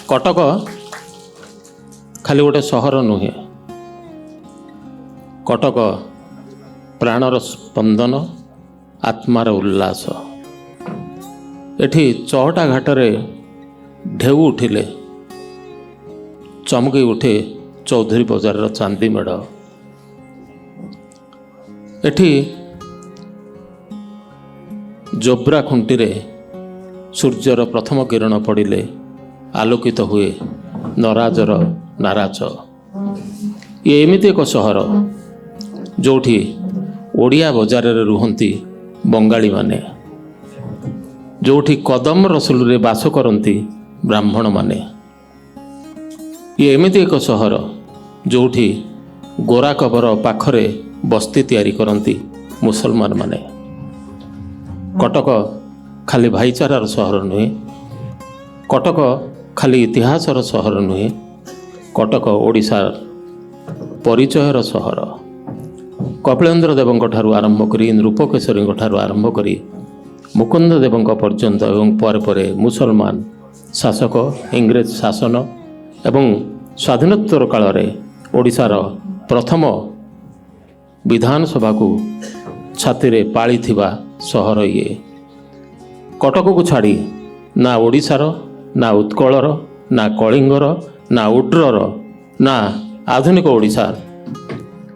कटक खाली गोटे सहर नुहे, कटक प्राणर स्पंदन, आत्मार उल्लास। एठी चौटा घाटरे ढेउ उठिले चमकी उठे चौधरी बजार चांदी मेढ़। एठी जोब्रा खुंटी रे सूर्यर प्रथम किरण पड़िले आलोकित हुए नराजर नाराज। ये एमिति एक सहर जोठी ओडिया बजार रे रुहंती बंगाली माने, जोठी कदम रसुल रे बास करती ब्राह्मण माने। ये एमिति एक सहर जोठी गोरा कबर पाखरे बस्ती तैयारी करती मुसलमान माने। कटक खाली भाईचारार सहर नुहे, कटक खाली इतिहासर सहर नुहे, कटक ओडिशार परिचयर सहर। कपिलेन्द्र देवଙ୍କ ଠାରୁ आरंभ करी नृपकेशरीଙ୍କ ଠାରୁ आरंभ करी मुकुंद देवଙ୍କ पर्यंत एवं पर पर मुसलमान शासक इंग्रेज शासन एवं स्वाधीनोत्तर काल रे ओडिशार प्रथम विधानसभा को छाती रे पाली थिबा सहर ये। कटक को छाड़ी ना ओडिशार, ना उत्कलर, ना कलिंगर, ना उड्रर, ना आधुनिक ओडिशा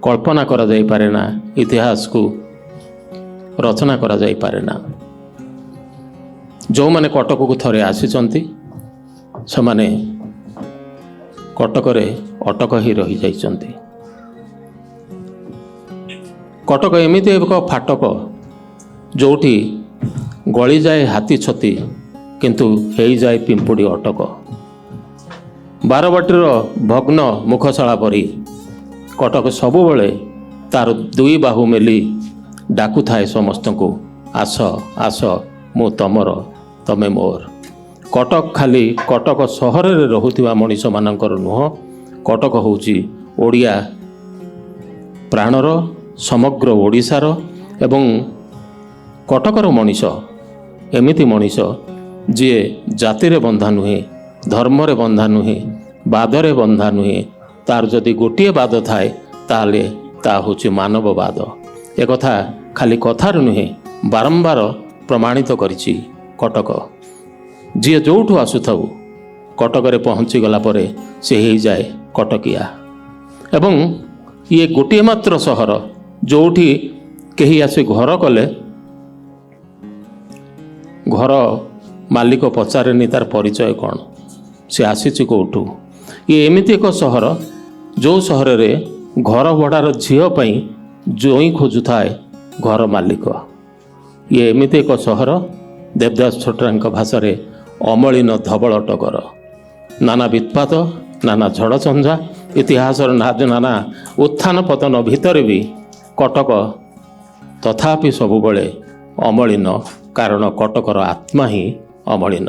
कल्पना करा जाई पारे ना, इतिहास को रचना करा जाई पारे ना। जो माने कटक को थरे आसीचंती से माने कटक रे अटक ही रही जाइचंती। कटक एमिति एक फाटक जोठी गली जाए हाथी छती किंतु हेई जाए पिंपुड़ी अटक। बारबाटीर भग्न मुखशाला परी कटक सबुबले तार दुई बाहु मेली डाकु थाए समस्त को, आस आस मु तमर तमे मोर। कटक खाली कटक सहर रे रहुथिबा मनीष मानकर नुह, कटक होउची ओडिया प्राणर समग्र ओडिशार एवं कटकर मनीष एमिति मनीष जी जाति रे बंधा नुहे, धर्म रे बंधा नुहे, बाद रे बंधा नुहे। तार जदि गोटे बाद थाए ताले ता होची मानववाद। ए कथा खाली कथार नुहे बारंबार प्रमाणित करिछि कटक। जी जोठू आसुथाऊ कटक रे पहुँची गला परे से ही जाए कटकिया। एवं ये गोटे मात्र सहर जोठी केही आसी घर कले घर मालिक पचारेनी तार परिचय कौन, से आसीछि कोठू। ये एमिति एक सहर जो सहर रे घर भड़ार झील पाई जोई खोजु थाए घर मालिक। ये एमिति एक सहर देवदास छोटरांक भाषा रे अमलिन धवल टगर। नाना वित्पात, नाना झड़ झंझा, इतिहास नाना उत्थान पतन भितर भी कटक तथापि सबुबले अमलिन, कारण कटकर आत्मा ही अमलिन।